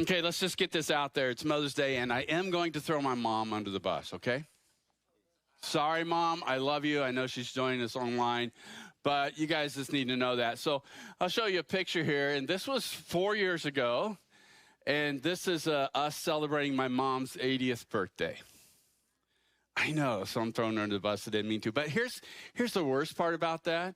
Okay, let's just get this out there. It's Mother's Day, and I am going to throw my mom under the bus, okay? Sorry, Mom. I love you. I know she's joining us online, but you guys just need to know that. So I'll show you a picture here, and this was 4 years ago, and this is us celebrating my mom's 80th birthday. I know, so I'm throwing her under the bus. I didn't mean to. But here's the worst part about that.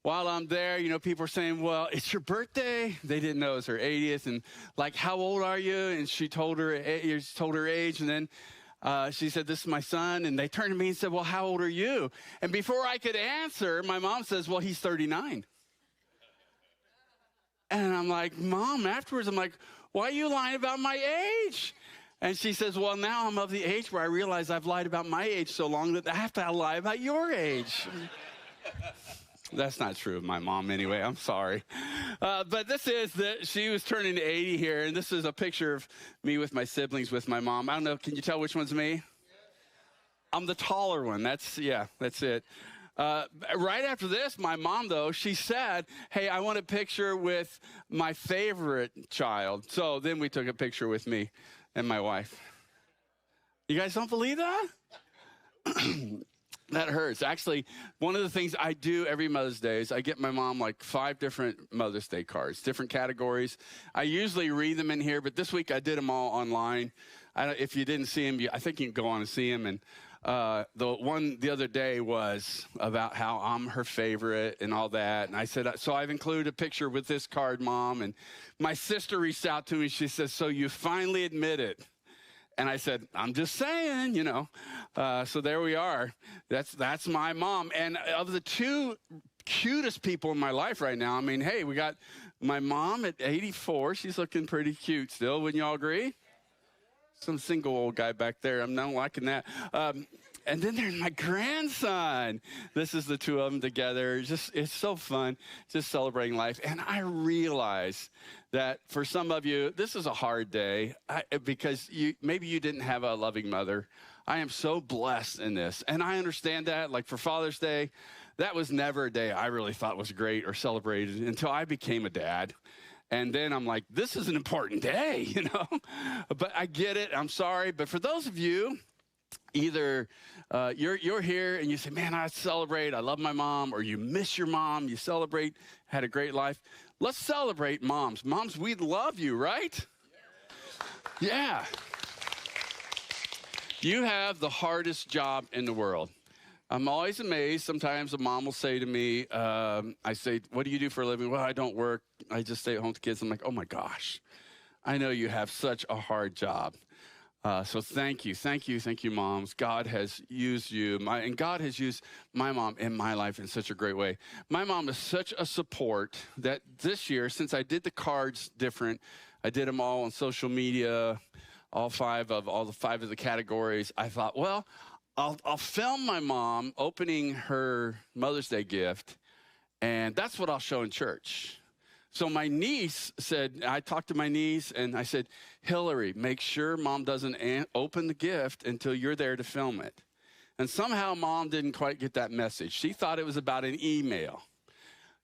While I'm there, people are saying, well, it's your birthday. They didn't know it was her 80th. And like, how old are you? And she told her age. And then she said, this is my son. And they turned to me and said, well, how old are you? And before I could answer, my mom says, well, he's 39. And I'm like, Mom, afterwards, I'm like, why are you lying about my age? And she says, well, now I'm of the age where I realize I've lied about my age so long that I have to lie about your age. That's not true of my mom anyway. I'm sorry. But she was turning 80 here, and this is a picture of me with my siblings with my mom. I don't know. Can you tell which one's me? I'm the taller one. That's it. Right after this, my mom, though, she said, hey, I want a picture with my favorite child. So then we took a picture with me and my wife. You guys don't believe that? That hurts. Actually, one of the things I do every Mother's Day is I get my mom like 5 different Mother's Day cards, different categories. I usually read them in here, but this week I did them all online. If you didn't see them, I think you can go on and see them. And the one the other day was about how I'm her favorite and all that. And I said, so I've included a picture with this card, Mom. And my sister reached out to me. She says, so you finally admit it. And I said, I'm just saying, so there we are. That's my mom. And of the 2 cutest people in my life right now, hey, we got my mom at 84. She's looking pretty cute still. Wouldn't y'all agree? Some single old guy back there. I'm not liking that. And then there's my grandson. This is the 2 of them together. It's so fun, just celebrating life. And I realize that for some of you, this is a hard day because maybe you didn't have a loving mother. I am so blessed in this. And I understand that. Like for Father's Day, that was never a day I really thought was great or celebrated until I became a dad. And then I'm like, this is an important day, But I get it. I'm sorry. But for those of you, either you're here and you say, man, I celebrate, I love my mom, or you miss your mom, you celebrate, had a great life. Let's celebrate moms. Moms, we love you, right? Yeah. You have the hardest job in the world. I'm always amazed. Sometimes a mom will say to me, I say, what do you do for a living? Well, I don't work. I just stay at home with the kids. I'm like, oh my gosh, I know you have such a hard job. So thank you, moms. God has used you, and God has used my mom in my life in such a great way. My mom is such a support that this year, since I did the cards different, I did them all on social media, all the 5 of the categories. I thought, well, I'll film my mom opening her Mother's Day gift, and that's what I'll show in church. So my niece said, I talked to my niece and I said, Hillary, make sure Mom doesn't open the gift until you're there to film it. And somehow Mom didn't quite get that message. She thought it was about an email.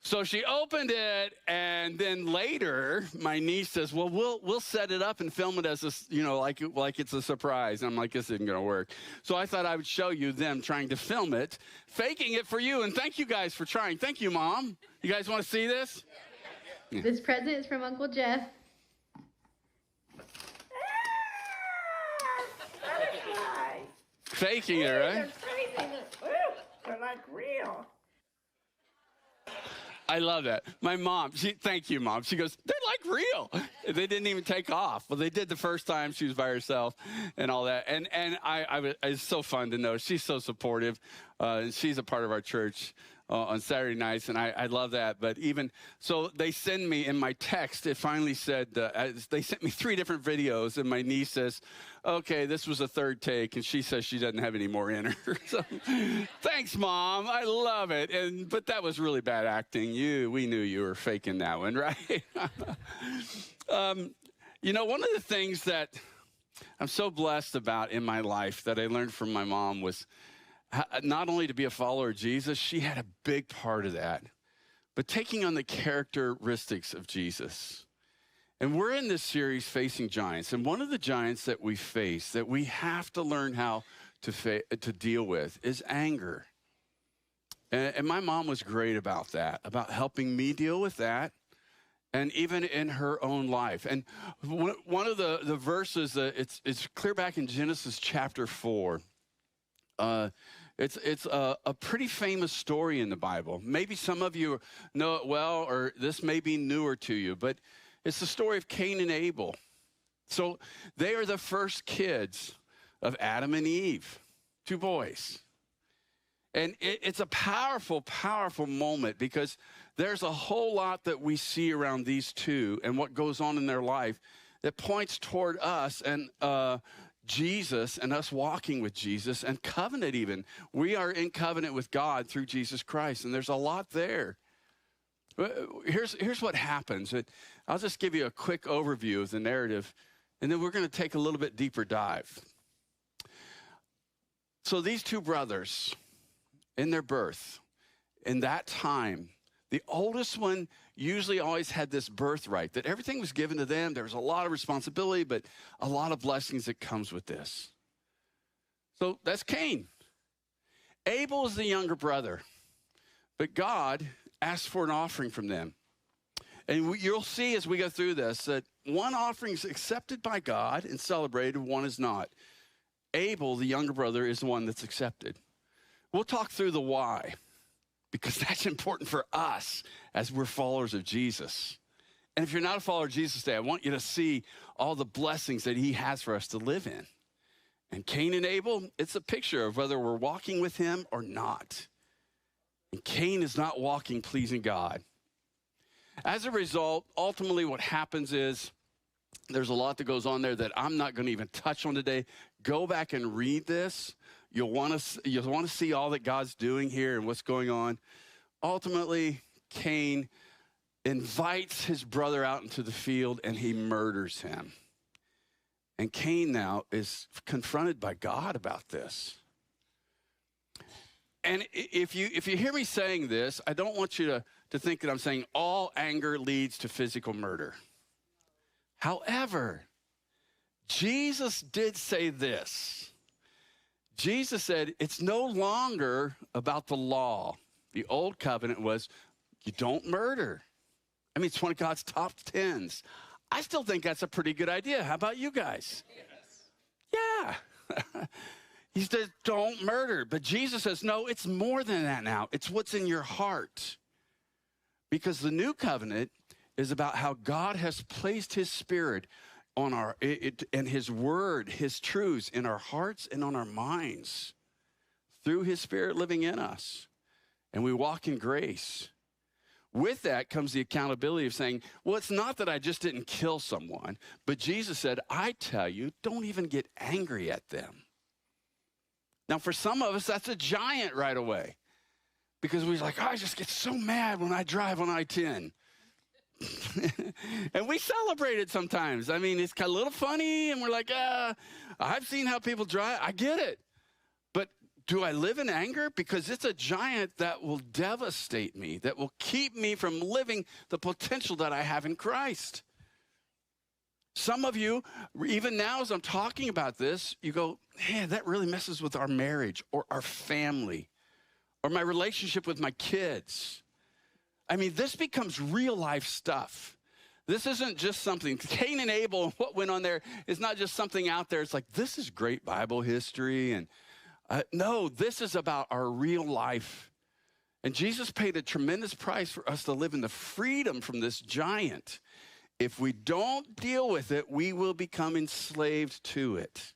So she opened it, and then later my niece says, well, we'll set it up and film it as like it's a surprise. And I'm like, this isn't going to work. So I thought I would show you them trying to film it, faking it for you. And thank you guys for trying. Thank you, Mom. You guys want to see this? This present is from Uncle Jeff. Butterflies. Faking it, right? They're like real. I love that. My mom, thank you, Mom. She goes, they're like real. They didn't even take off. Well, they did the first time she was by herself and all that. And it's so fun to know. She's so supportive. She's a part of our church on Saturday nights, and I love that. But even so, they send me in my text, it finally said, they sent me 3 different videos, and my niece says, okay, this was a 3rd take, and she says she doesn't have any more in her. So, thanks, Mom. I love it. But that was really bad acting. We knew you were faking that one, right? One of the things that I'm so blessed about in my life that I learned from my mom was not only to be a follower of Jesus, she had a big part of that, but taking on the characteristics of Jesus. And we're in this series, Facing Giants. And one of the giants that we face, that we have to learn how to deal with, is anger. And my mom was great about that, about helping me deal with that, and even in her own life. And one of the verses, it's clear back in Genesis chapter 4. It's a pretty famous story in the Bible. Maybe some of you know it well, or this may be newer to you, but it's the story of Cain and Abel. So they are the first kids of Adam and Eve, 2 boys. And it's a powerful, powerful moment, because there's a whole lot that we see around these two and what goes on in their life that points toward us and Jesus and us walking with Jesus and covenant even. We are in covenant with God through Jesus Christ, and there's a lot there. Here's what happens. I'll just give you a quick overview of the narrative, and then we're going to take a little bit deeper dive. So these 2 brothers, in their birth, in that time, the oldest one usually always had this birthright, that everything was given to them. There was a lot of responsibility, but a lot of blessings that comes with this. So that's Cain. Abel is the younger brother, but God asked for an offering from them. And you'll see as we go through this that one offering is accepted by God and celebrated, one is not. Abel, the younger brother, is the one that's accepted. We'll talk through the why, because that's important for us as we're followers of Jesus. And if you're not a follower of Jesus today, I want you to see all the blessings that he has for us to live in. And Cain and Abel, it's a picture of whether we're walking with him or not. And Cain is not walking pleasing God. As a result, ultimately what happens is there's a lot that goes on there that I'm not going to even touch on today. Go back and read this. You'll want to see all that God's doing here and what's going on. Ultimately, Cain invites his brother out into the field and he murders him. And Cain now is confronted by God about this. And if you hear me saying this, I don't want you to think that I'm saying all anger leads to physical murder. However, Jesus did say this. Jesus said, it's no longer about the law. The old covenant was, you don't murder. I mean, it's one of God's top 10s. I still think that's a pretty good idea. How about you guys? Yes. Yeah. He says, don't murder. But Jesus says, no, it's more than that now. It's what's in your heart. Because the new covenant is about how God has placed his spirit on and his word, his truths in our hearts and on our minds through his spirit living in us. And we walk in grace. With that comes the accountability of saying, well, it's not that I just didn't kill someone, but Jesus said, I tell you, don't even get angry at them. Now, for some of us, that's a giant right away, because we're like, oh, I just get so mad when I drive on I-10. And we celebrate it sometimes. I mean, it's kind of a little funny, and we're like, I've seen how people drive. I get it. But do I live in anger? Because it's a giant that will devastate me, that will keep me from living the potential that I have in Christ. Some of you, even now as I'm talking about this, you go, man, that really messes with our marriage or our family or my relationship with my kids. I mean, this becomes real life stuff. This isn't just something, Cain and Abel and what went on there is not just something out there. It's like, this is great Bible history. And no, this is about our real life. And Jesus paid a tremendous price for us to live in the freedom from this giant. If we don't deal with it, we will become enslaved to it.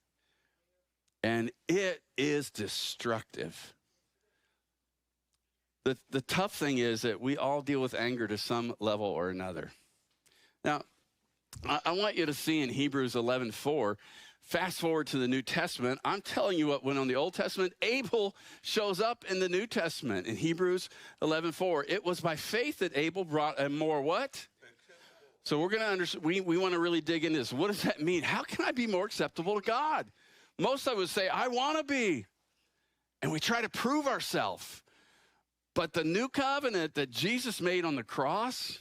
And it is destructive. The tough thing is that we all deal with anger to some level or another. Now, I want you to see in Hebrews 11:4, fast forward to the New Testament. I'm telling you what went on in the Old Testament. Abel shows up in the New Testament in Hebrews 11:4. It was by faith that Abel brought a more what? So we're going to understand, we want to really dig into this. What does that mean? How can I be more acceptable to God? Most of us say, I want to be. And we try to prove ourselves. But the new covenant that Jesus made on the cross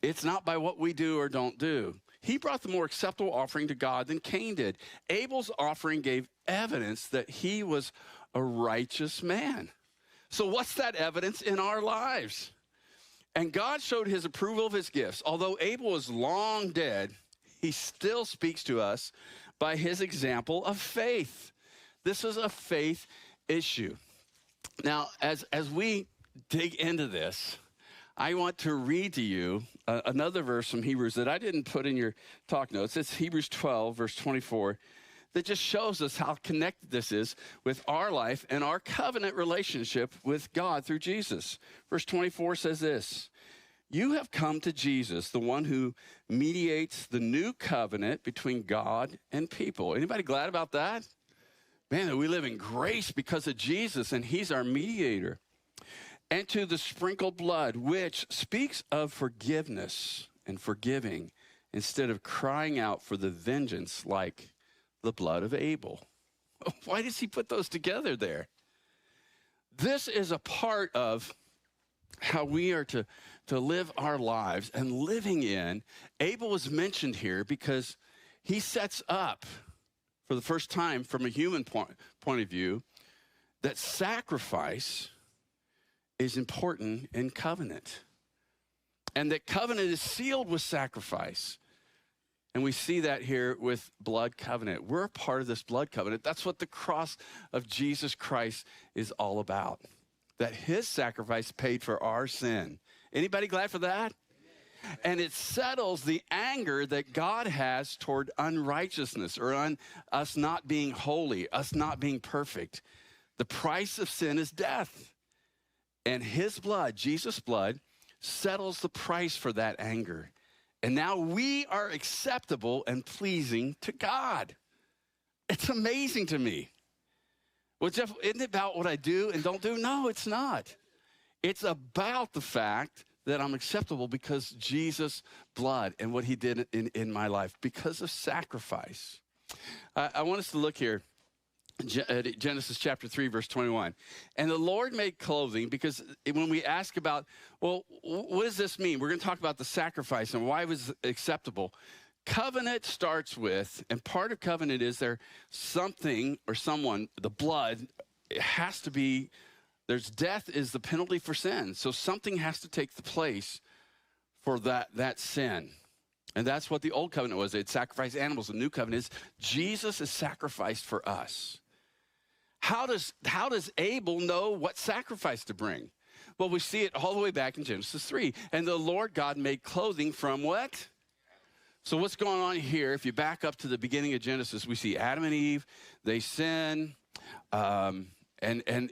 It's not by what we do or don't do. He brought the more acceptable offering to God than Cain did. Abel's offering gave evidence that he was a righteous man. So what's that evidence in our lives? And God showed his approval of his gifts. Although Abel is long dead, he still speaks to us by his example of faith. This is a faith issue. Now, as we dig into this, I want to read to you another verse from Hebrews that I didn't put in your talk notes. It's Hebrews 12, verse 24, that just shows us how connected this is with our life and our covenant relationship with God through Jesus. Verse 24 says this: "You have come to Jesus, the one who mediates the new covenant between God and people." Anybody glad about that? Man, that we live in grace because of Jesus, and he's our mediator. "And to the sprinkled blood, which speaks of forgiveness and forgiving, instead of crying out for the vengeance like the blood of Abel." Why does he put those together there? This is a part of how we are to live our lives, and living in. Abel is mentioned here because he sets up, for the first time from a human point of view, that sacrifice is important in covenant, and that covenant is sealed with sacrifice. And we see that here with blood covenant. We're a part of this blood covenant. That's what the cross of Jesus Christ is all about, that his sacrifice paid for our sin. Anybody glad for that? And it settles the anger that God has toward unrighteousness, or us not being holy, us not being perfect. The price of sin is death. And his blood, Jesus' blood, settles the price for that anger. And now we are acceptable and pleasing to God. It's amazing to me. Well, Jeff, isn't it about what I do and don't do? No, it's not. It's about the fact that I'm acceptable because Jesus' blood and what he did in my life, because of sacrifice. I want us to look here. Genesis chapter 3, verse 21. "And the Lord made clothing," because when we ask about, well, what does this mean? We're going to talk about the sacrifice and why it was acceptable. Covenant starts with, and part of covenant is there something or someone, the blood, it has to be, there's death is the penalty for sin. So something has to take the place for that sin. And that's what the old covenant was. They'd sacrifice animals. The new covenant is Jesus is sacrificed for us. How does Abel know what sacrifice to bring? Well, we see it all the way back in Genesis 3. "And the Lord God made clothing from" what? So what's going on here? If you back up to the beginning of Genesis, we see Adam and Eve, they sin. And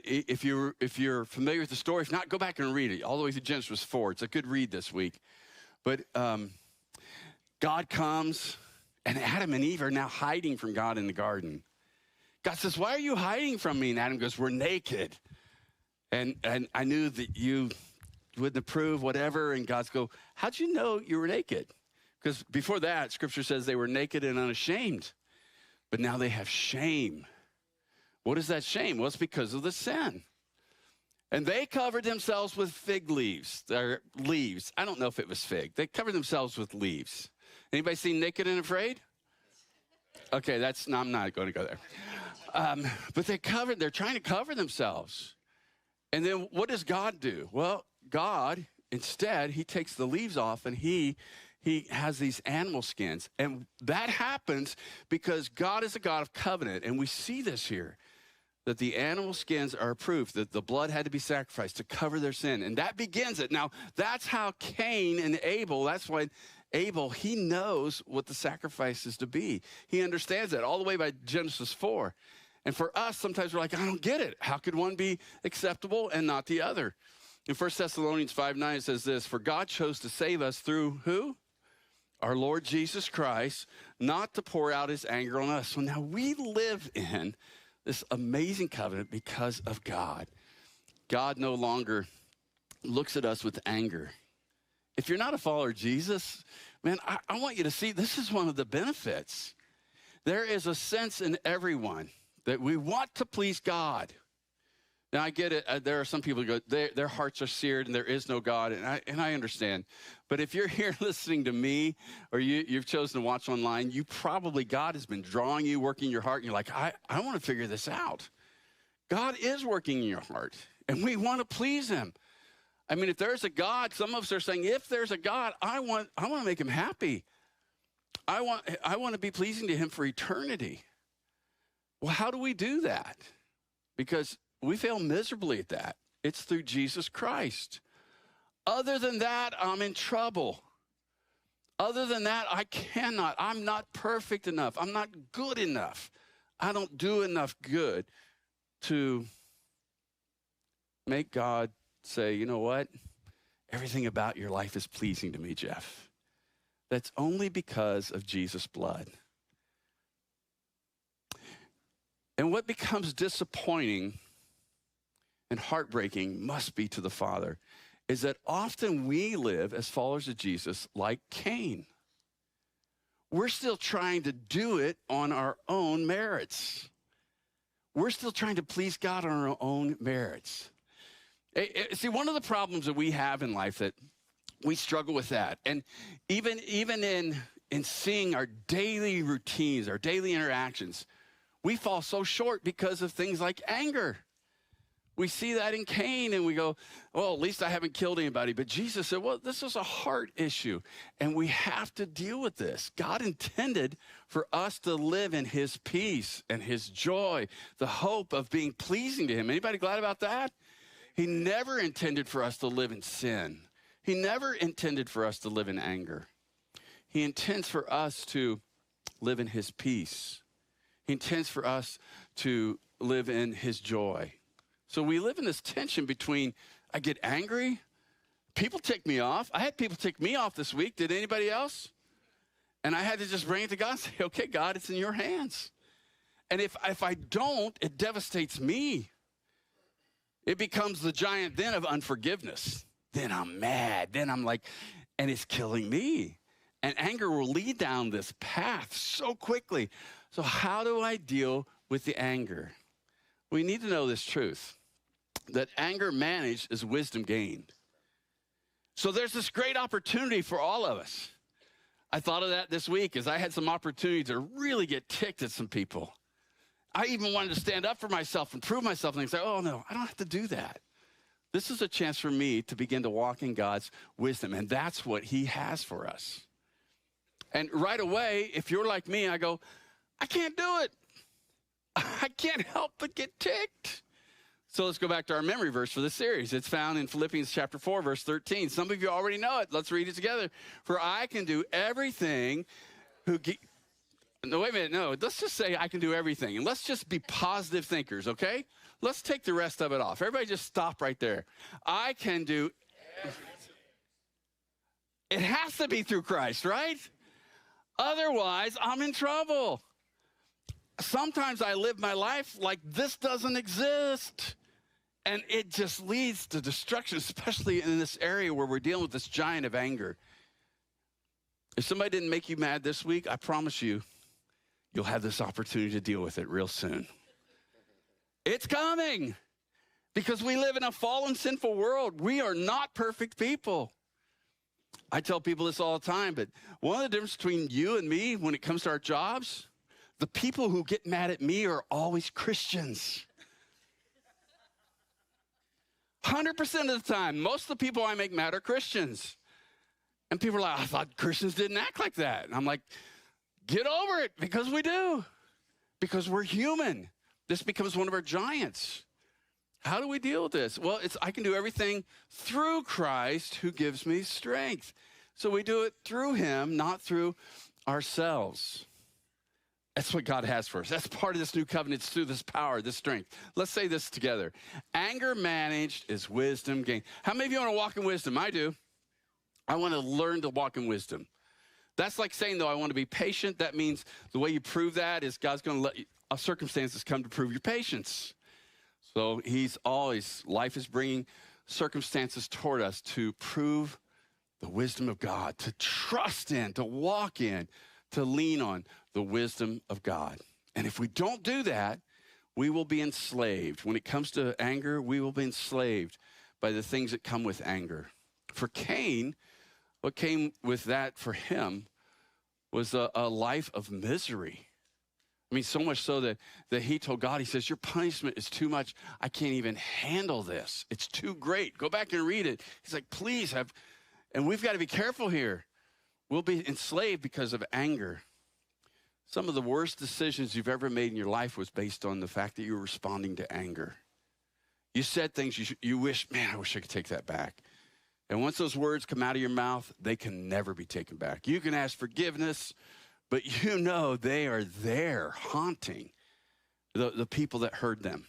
if you're familiar with the story, if not, go back and read it all the way to Genesis 4. It's a good read this week. But God comes, and Adam and Eve are now hiding from God in the garden. God says, "Why are you hiding from me?" And Adam goes, "We're naked. And I knew that you wouldn't approve, whatever." And God's go, "How'd you know you were naked?" Because before that, Scripture says they were naked and unashamed. But now they have shame. What is that shame? Well, it's because of the sin. "And they covered themselves with fig leaves." Or leaves. I don't know if it was fig. They covered themselves with leaves. Anybody seen Naked and Afraid? Okay, no, I'm not going to go there. But they're trying to cover themselves. And then what does God do? Well, God, instead, he takes the leaves off, and he has these animal skins. And that happens because God is a God of covenant. And we see this here, that the animal skins are proof that the blood had to be sacrificed to cover their sin. And that begins it. Now, that's how Cain and Abel, that's why Abel, he knows what the sacrifice is to be. He understands that all the way by Genesis 4. And for us, sometimes we're like, I don't get it. How could one be acceptable and not the other? In 1 Thessalonians 5:9, it says this: "For God chose to save us through" who? "Our Lord Jesus Christ, not to pour out his anger on us." So now we live in this amazing covenant because of God. God no longer looks at us with anger. If you're not a follower of Jesus, man, I want you to see this is one of the benefits. There is a sense in everyone that we want to please God. And I get it. There are some people who go, their hearts are seared and there is no God. And I understand. But if you're here listening to me or you've chosen to watch online, God has been drawing you, working your heart. And you're like, I want to figure this out. God is working in your heart and we want to please him. I mean, if there's a God, some of us are saying, if there's a God, I want to make him happy. I want to be pleasing to him for eternity. Well, how do we do that? Because we fail miserably at that. It's through Jesus Christ. Other than that, I'm in trouble. Other than that, I'm not perfect enough. I'm not good enough. I don't do enough good to make God say, you know what? Everything about your life is pleasing to me, Jeff. That's only because of Jesus' blood. And what becomes disappointing and heartbreaking must be to the Father is that often we live as followers of Jesus like Cain. We're still trying to do it on our own merits. We're still trying to please God on our own merits. See, one of the problems that we have in life that we struggle with that, and even in seeing our daily routines, our daily interactions, we fall so short because of things like anger. We see that in Cain and we go, well, at least I haven't killed anybody. But Jesus said, well, this is a heart issue and we have to deal with this. God intended for us to live in his peace and his joy, the hope of being pleasing to him. Anybody glad about that? He never intended for us to live in sin. He never intended for us to live in anger. He intends for us to live in his peace. He intends for us to live in his joy. So we live in this tension between, I get angry, people tick me off. I had people tick me off this week. Did anybody else? And I had to just bring it to God and say, okay, God, it's in your hands. And if I don't, it devastates me. It becomes the giant then of unforgiveness. Then I'm mad. Then I'm like, and it's killing me. And anger will lead down this path so quickly. So how do I deal with the anger? We need to know this truth, that anger managed is wisdom gained. So there's this great opportunity for all of us. I thought of that this week as I had some opportunity to really get ticked at some people. I even wanted to stand up for myself and prove myself and say, oh no, I don't have to do that. This is a chance for me to begin to walk in God's wisdom, and that's what he has for us. And right away, if you're like me, I go, I can't do it. I can't help but get ticked. So let's go back to our memory verse for this series. It's found in Philippians chapter 4, verse 13. Some of you already know it. Let's read it together. For I can do everything No, wait a minute. No, let's just say I can do everything. And let's just be positive thinkers, okay? Let's take the rest of it off. Everybody just stop right there. I can do everything. It has to be through Christ, right? Otherwise, I'm in trouble. Sometimes I live my life like this doesn't exist. And it just leads to destruction, especially in this area where we're dealing with this giant of anger. If somebody didn't make you mad this week, I promise you, you'll have this opportunity to deal with it real soon. It's coming because we live in a fallen, sinful world. We are not perfect people. I tell people this all the time, but one of the differences between you and me when it comes to our jobs, the people who get mad at me are always Christians. 100% of the time, most of the people I make mad are Christians. And people are like, I thought Christians didn't act like that. And I'm like, get over it, because we do. Because we're human. This becomes one of our giants. How do we deal with this? Well, I can do everything through Christ who gives me strength. So we do it through him, not through ourselves. That's what God has for us. That's part of this new covenant. It's through this power, this strength. Let's say this together. Anger managed is wisdom gained. How many of you want to walk in wisdom? I do. I want to learn to walk in wisdom. That's like saying, though, I want to be patient. That means the way you prove that is God's going to let circumstances come to prove your patience. So life is bringing circumstances toward us to prove the wisdom of God, to trust in, to walk in, to lean on the wisdom of God. And if we don't do that, we will be enslaved. When it comes to anger, we will be enslaved by the things that come with anger. For Cain, what came with that for him was a life of misery. I mean, so much so that he told God, he says, your punishment is too much. I can't even handle this. It's too great. Go back and read it. He's like, please have, and we've got to be careful here. We'll be enslaved because of anger. Some of the worst decisions you've ever made in your life was based on the fact that you were responding to anger. You said things you wish, man, I wish I could take that back. And once those words come out of your mouth, they can never be taken back. You can ask forgiveness, but you know they are there haunting the people that heard them.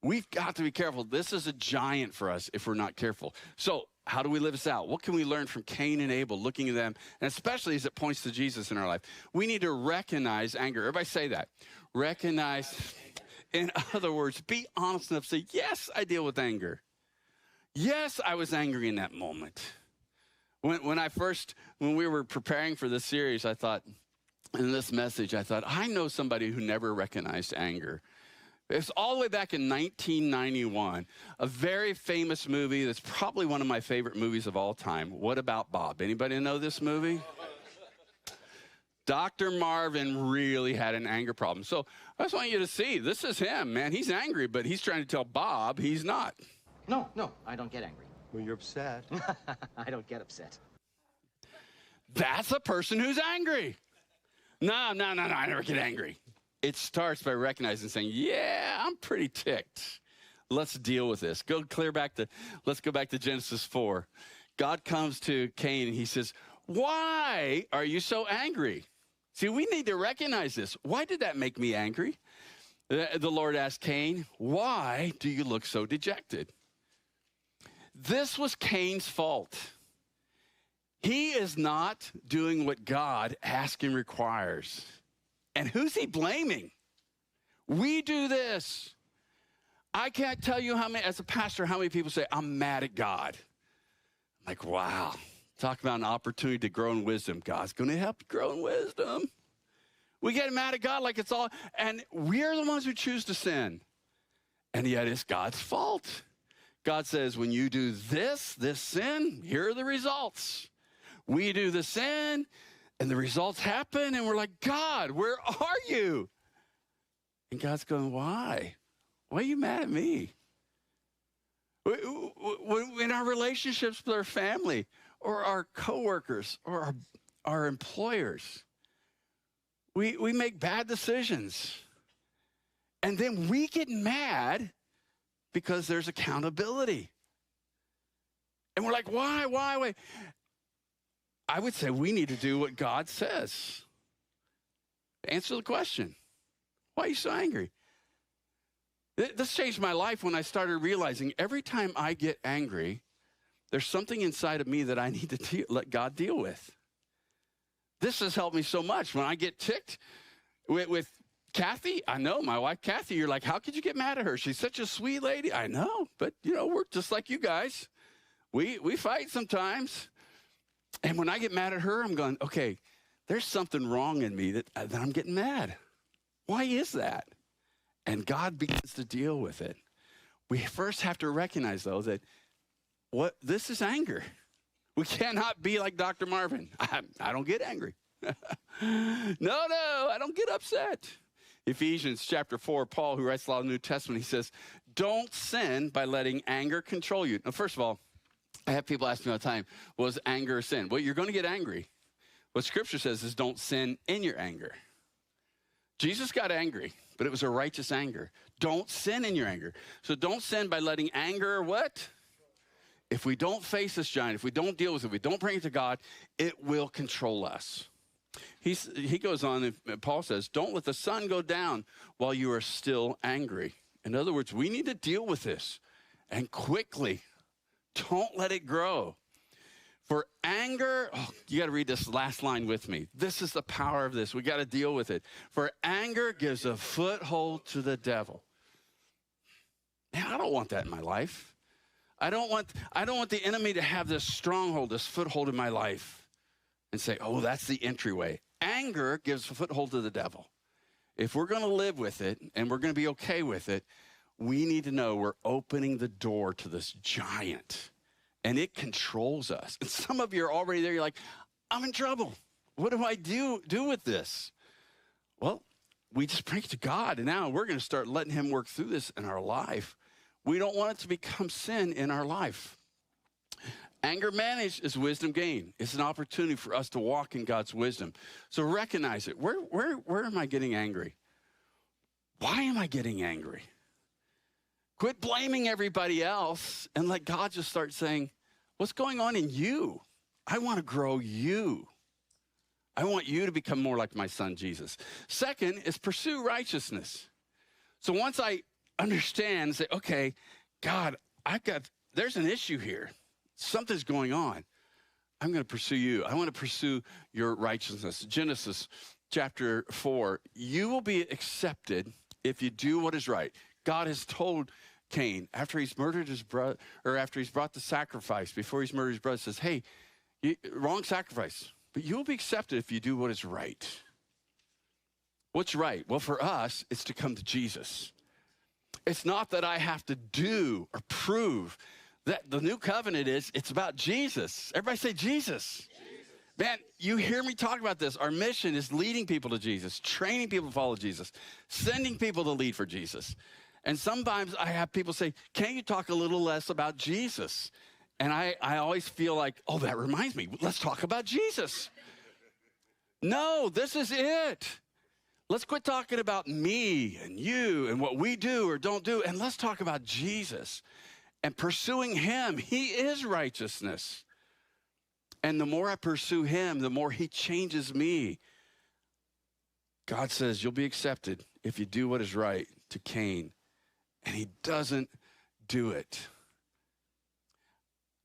We've got to be careful. This is a giant for us if we're not careful. So how do we live this out? What can we learn from Cain and Abel, looking at them, and especially as it points to Jesus in our life? We need to recognize anger. Everybody say that. Recognize. In other words, be honest enough to say, yes, I deal with anger. Yes, I was angry in that moment. When we were preparing for this series, I thought, in this message, I know somebody who never recognized anger. It's all the way back in 1991, a very famous movie that's probably one of my favorite movies of all time. What About Bob? Anybody know this movie? Dr. Marvin really had an anger problem. So I just want you to see, this is him, man. He's angry, but he's trying to tell Bob he's not. No, I don't get angry. Well, you're upset. I don't get upset. That's a person who's angry. No, I never get angry. It starts by recognizing and saying, yeah, I'm pretty ticked. Let's deal with this. Let's go back to Genesis 4. God comes to Cain and he says, why are you so angry? See, we need to recognize this. Why did that make me angry? The Lord asked Cain, why do you look so dejected? This was Cain's fault. He is not doing what God asks and requires. And who's he blaming? We do this. I can't tell you as a pastor, how many people say, I'm mad at God. I'm like, wow. Talk about an opportunity to grow in wisdom. God's going to help you grow in wisdom. We get mad at God like it's all, and we're the ones who choose to sin. And yet it's God's fault. God says, when you do this sin, here are the results. We do the sin, and the results happen, and we're like, God, where are you? And God's going, why? Why are you mad at me? In our relationships with our family, or our coworkers, or our employers, we make bad decisions. And then we get mad because there's accountability. And we're like, why? I would say we need to do what God says. Answer the question. Why are you so angry? This changed my life when I started realizing every time I get angry, there's something inside of me that I need to let God deal with. This has helped me so much. When I get ticked with Kathy, I know my wife, Kathy, you're like, how could you get mad at her? She's such a sweet lady. I know, but we're just like you guys. We fight sometimes. And when I get mad at her, I'm going, okay, there's something wrong in me that I'm getting mad. Why is that? And God begins to deal with it. We first have to recognize, though, that this is anger. We cannot be like Dr. Marvin. I don't get angry. No, I don't get upset. Ephesians chapter 4, Paul, who writes a lot of the New Testament, he says, don't sin by letting anger control you. Now, first of all, I have people ask me all the time, was anger a sin? Well, you're going to get angry. What Scripture says is don't sin in your anger. Jesus got angry, but it was a righteous anger. Don't sin in your anger. So don't sin by letting anger, what? If we don't face this giant, if we don't deal with it, if we don't bring it to God, it will control us. He goes on, and Paul says, don't let the sun go down while you are still angry. In other words, we need to deal with this, and quickly. Don't let it grow. For anger, you got to read this last line with me. This is the power of this. We got to deal with it. For anger gives a foothold to the devil. Man, I don't want that in my life. I don't want the enemy to have this stronghold, this foothold in my life and say, oh, that's the entryway. Anger gives a foothold to the devil. if we're going to live with it and we're going to be okay with it, we need to know we're opening the door to this giant, and it controls us. And some of you are already there. You're like, I'm in trouble. What do I do with this? Well, we just bring it to God, and now we're going to start letting him work through this in our life. We don't want it to become sin in our life. Anger managed is wisdom gained. It's an opportunity for us to walk in God's wisdom. So recognize it. Where am I getting angry? Why am I getting angry? Quit blaming everybody else and let God just start saying, what's going on in you? I want to grow you. I want you to become more like my son, Jesus. Second is pursue righteousness. So once I understand, say, okay, God, there's an issue here. Something's going on. I'm going to pursue you. I want to pursue your righteousness. Genesis chapter 4, you will be accepted if you do what is right. God has told Cain, after he's murdered his brother, or after he's brought the sacrifice, before he's murdered his brother, says, hey, wrong sacrifice, but you'll be accepted if you do what is right. What's right? Well, for us, it's to come to Jesus. It's not that I have to do or prove that the new covenant it's about Jesus. Everybody say Jesus. Man, you hear me talk about this. Our mission is leading people to Jesus, training people to follow Jesus, sending people to lead for Jesus. And sometimes I have people say, can't you talk a little less about Jesus? And I always feel like, oh, that reminds me. Let's talk about Jesus. No, this is it. Let's quit talking about me and you and what we do or don't do. And let's talk about Jesus and pursuing him. He is righteousness. And the more I pursue him, the more he changes me. God says, you'll be accepted if you do what is right to Cain. And he doesn't do it.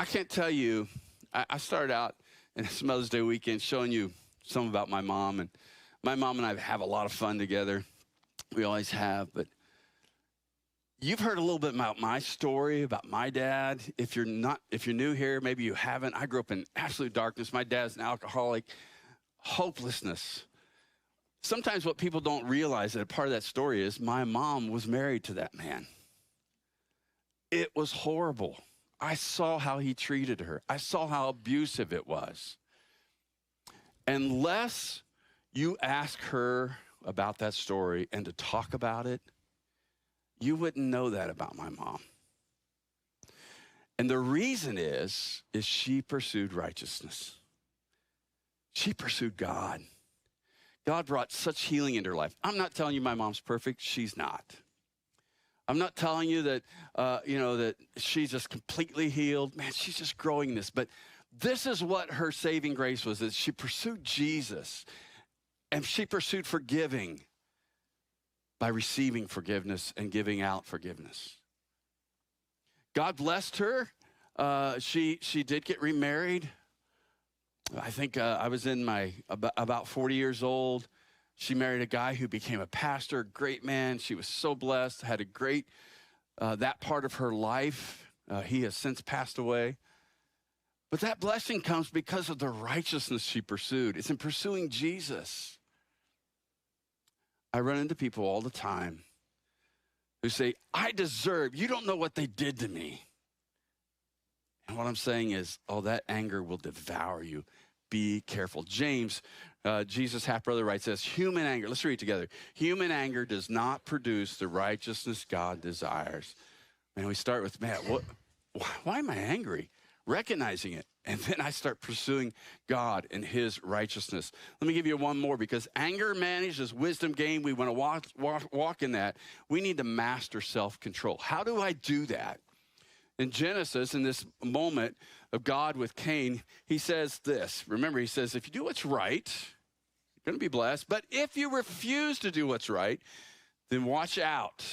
I can't tell you, I started out in this Mother's Day weekend showing you some about my mom. And my mom and I have a lot of fun together. We always have. But you've heard a little bit about my story, about my dad. If you're new here, maybe you haven't. I grew up in absolute darkness. My dad's an alcoholic, hopelessness. Sometimes what people don't realize, that a part of that story is my mom was married to that man. It was horrible. I saw how he treated her. I saw how abusive it was. Unless you ask her about that story and to talk about it, you wouldn't know that about my mom. And the reason is she pursued righteousness. She pursued God. God brought such healing into her life. I'm not telling you my mom's perfect. She's not. I'm not telling you that, that she's just completely healed. Man, she's just growing in this. But this is what her saving grace was, that she pursued Jesus. And she pursued forgiving by receiving forgiveness and giving out forgiveness. God blessed her. She did get remarried. I think I was in about 40 years old. She married a guy who became a pastor, great man. She was so blessed, had a great, that part of her life. He has since passed away. But that blessing comes because of the righteousness she pursued. It's in pursuing Jesus. I run into people all the time who say, I deserve, you don't know what they did to me. And what I'm saying is, that anger will devour you. Be careful. James, Jesus' half-brother, writes this, human anger, let's read it together. Human anger does not produce the righteousness God desires. And we start with, why am I angry? Recognizing it. And then I start pursuing God and his righteousness. Let me give you one more, because anger managed is wisdom gained. We want to walk in that. We need to master self-control. How do I do that? In Genesis, in this moment of God with Cain, he says this. Remember, he says, if you do what's right, you're going to be blessed. But if you refuse to do what's right, then watch out.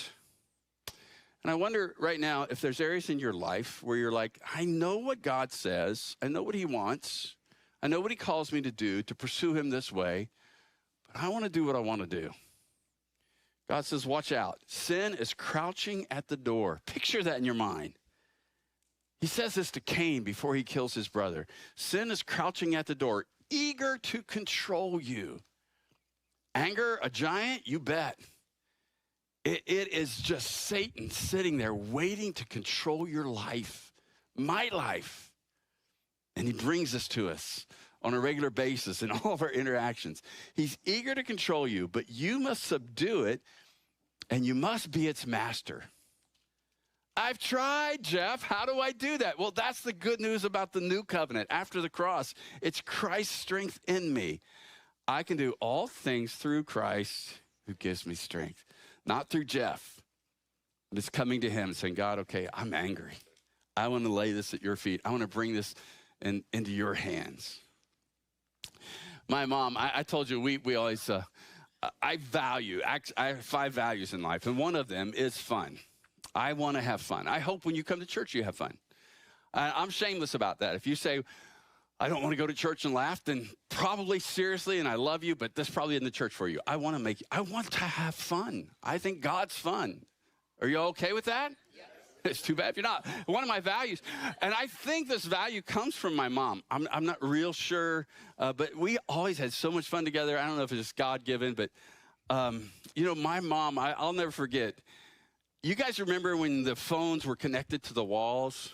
And I wonder right now if there's areas in your life where you're like, I know what God says. I know what he wants. I know what he calls me to do, to pursue him this way. But I want to do what I want to do. God says, watch out. Sin is crouching at the door. Picture that in your mind. He says this to Cain before he kills his brother. Sin is crouching at the door, eager to control you. Anger, a giant? You bet. It is just Satan sitting there waiting to control your life, my life. And he brings this to us on a regular basis in all of our interactions. He's eager to control you, but you must subdue it, and you must be its master. I've tried, Jeff. How do I do that? Well, that's the good news about the new covenant. After the cross, it's Christ's strength in me. I can do all things through Christ who gives me strength. Not through Jeff. But it's coming to him and saying, God, okay, I'm angry. I want to lay this at your feet. I want to bring this into your hands. My mom, I told you, we always, I have 5 values in life, and one of them is fun. I want to have fun. I hope when you come to church, you have fun. I'm shameless about that. If you say, I don't want to go to church and laugh, then probably seriously, and I love you, but this probably isn't the church for you. I want to have fun. I think God's fun. Are you okay with that? Yes. It's too bad if you're not. One of my values, and I think this value comes from my mom. I'm not real sure, but we always had so much fun together. I don't know if it's just God-given, but, my mom, I'll never forget. You guys remember when the phones were connected to the walls?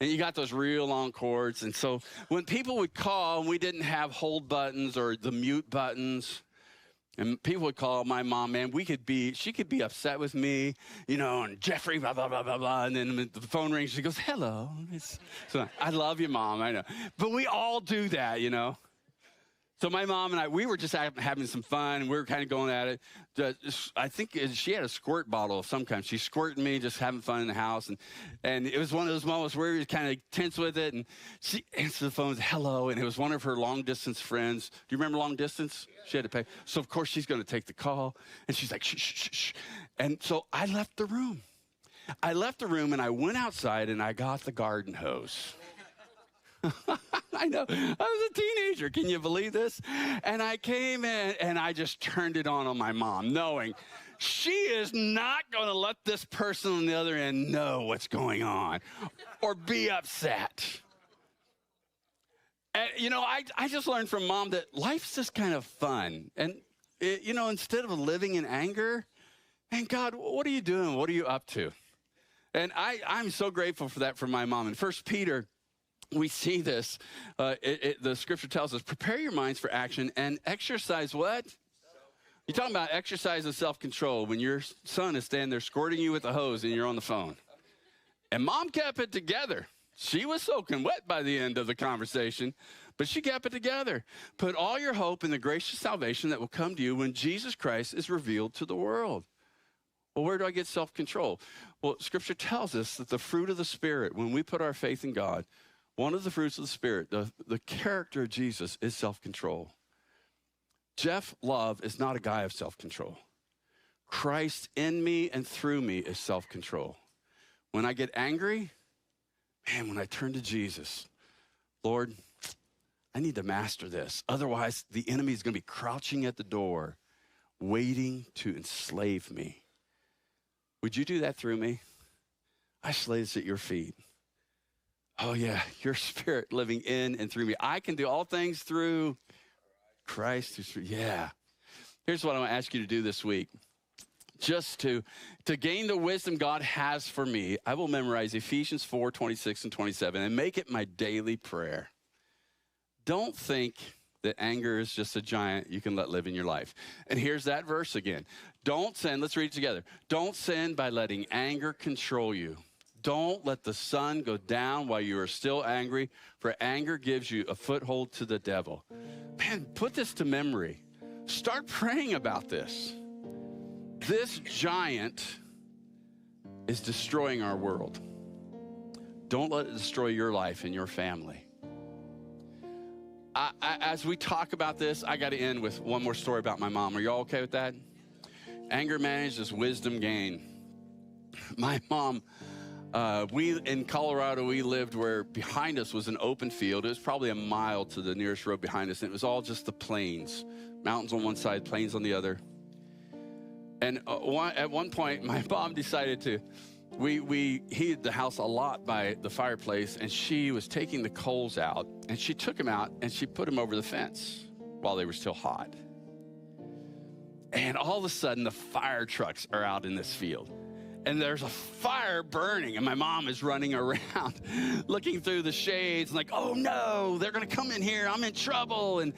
And you got those real long cords. And so when people would call, and we didn't have hold buttons or the mute buttons, and people would call my mom, man, she could be upset with me, and Jeffrey, blah, blah, blah, blah, blah. And then the phone rings, she goes, hello. So I love you, Mom, I know. But we all do that, So my mom and I, we were just having some fun. We were kind of going at it. I think she had a squirt bottle of some kind. She's squirting me, just having fun in the house. And it was one of those moments where we were kind of tense with it. And she answered the phone, hello. And it was one of her long-distance friends. Do you remember long distance? She had to pay. So, of course, she's going to take the call. And she's like, shh, shh, shh. And so I left the room. And I went outside, and I got the garden hose. I know. I was a teenager. Can you believe this? And I came in and I just turned it on my mom, knowing she is not going to let this person on the other end know what's going on or be upset. And, I just learned from Mom that life's just kind of fun. And, instead of living in anger, and God, what are you doing? What are you up to? And I'm so grateful for that from my mom. In 1 Peter, we see this. The scripture tells us, prepare your minds for action and exercise what? You're talking about exercise of self-control when your son is standing there squirting you with a hose and you're on the phone. And Mom kept it together. She was soaking wet by the end of the conversation, but she kept it together. Put all your hope in the gracious salvation that will come to you when Jesus Christ is revealed to the world. Well, where do I get self-control? Well, scripture tells us that the fruit of the Spirit, when we put our faith in God, one of the fruits of the Spirit, the character of Jesus, is self-control. Jeff Love is not a guy of self-control. Christ in me and through me is self-control. When I get angry, when I turn to Jesus, Lord, I need to master this. Otherwise, the enemy is going to be crouching at the door, waiting to enslave me. Would you do that through me? I lay this at your feet. Oh, yeah, your Spirit living in and through me. I can do all things through Christ. Yeah. Here's what I want to ask you to do this week. Just to gain the wisdom God has for me, I will memorize Ephesians 4, 26 and 27 and make it my daily prayer. Don't think that anger is just a giant you can let live in your life. And here's that verse again. Don't sin. Let's read it together. Don't sin by letting anger control you. Don't let the sun go down while you are still angry, for anger gives you a foothold to the devil. Man, put this to memory. Start praying about this. This giant is destroying our world. Don't let it destroy your life and your family. As we talk about this, I got to end with one more story about my mom. Are you all okay with that? Anger managed is wisdom gained. My mom, in Colorado, we lived where behind us was an open field. It was probably a mile to the nearest road behind us, and it was all just the plains. Mountains on one side, plains on the other. And at one point, my mom decided to, we heated the house a lot by the fireplace, and she was taking the coals out, and she took them out, and she put them over the fence while they were still hot. And all of a sudden, the fire trucks are out in this field. And there's a fire burning, and my mom is running around looking through the shades, like, oh no, they're gonna come in here, I'm in trouble. And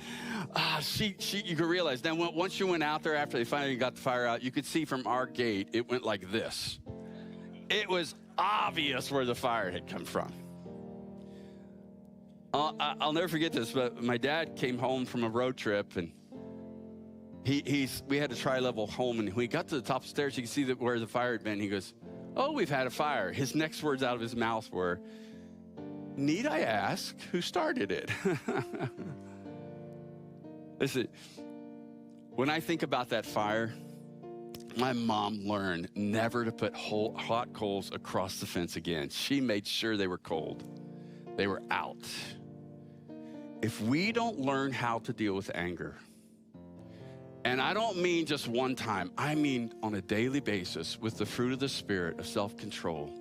you could realize, then once you went out there after they finally got the fire out, you could see from our gate, it went like this. It was obvious where the fire had come from. I'll never forget this, but my dad came home from a road trip, and we had a tri-level home, and when he got to the top of the stairs, you could see where the fire had been. He goes, oh, we've had a fire. His next words out of his mouth were, need I ask who started it? Listen, when I think about that fire, my mom learned never to put hot coals across the fence again. She made sure they were cold. They were out. If we don't learn how to deal with anger, and I don't mean just one time, I mean on a daily basis with the fruit of the Spirit of self-control,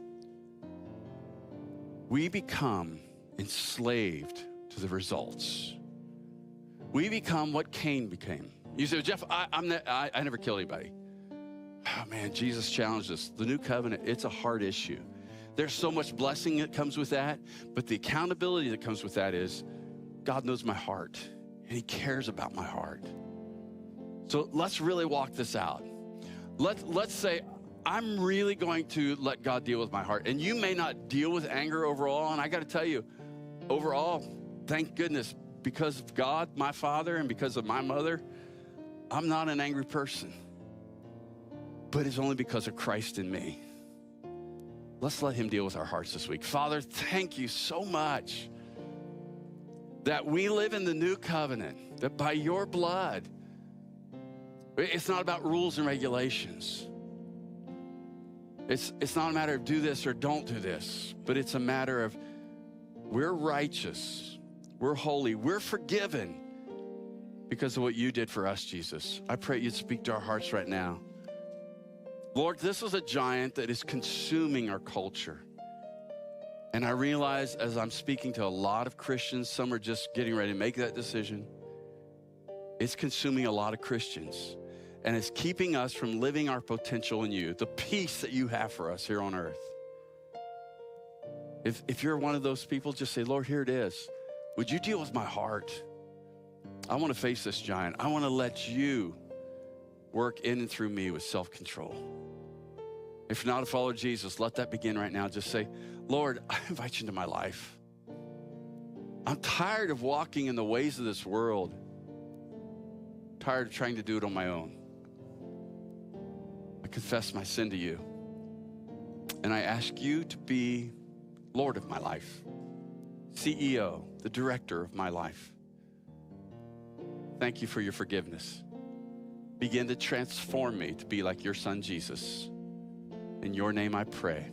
we become enslaved to the results. We become what Cain became. You say, Jeff, I never kill anybody. Oh man, Jesus challenged us. The new covenant, it's a hard issue. There's so much blessing that comes with that, but the accountability that comes with that is God knows my heart, and he cares about my heart. So let's really walk this out. Let's say, I'm really going to let God deal with my heart. And you may not deal with anger overall. And I got to tell you, overall, thank goodness, because of God, my Father, and because of my mother, I'm not an angry person. But it's only because of Christ in me. Let's let him deal with our hearts this week. Father, thank you so much that we live in the new covenant, that by your blood, it's not about rules and regulations. It's not a matter of do this or don't do this, but it's a matter of we're righteous, we're holy, we're forgiven because of what you did for us, Jesus. I pray you'd speak to our hearts right now. Lord, this is a giant that is consuming our culture. And I realize as I'm speaking to a lot of Christians, some are just getting ready to make that decision. It's consuming a lot of Christians. And it's keeping us from living our potential in you, the peace that you have for us here on earth. If you're one of those people, just say, Lord, here it is. Would you deal with my heart? I want to face this giant. I want to let you work in and through me with self-control. If you're not a follower of Jesus, let that begin right now. Just say, Lord, I invite you into my life. I'm tired of walking in the ways of this world. Tired of trying to do it on my own. I confess my sin to you. And I ask you to be Lord of my life, CEO, the director of my life. Thank you for your forgiveness. Begin to transform me to be like your son, Jesus. In your name I pray.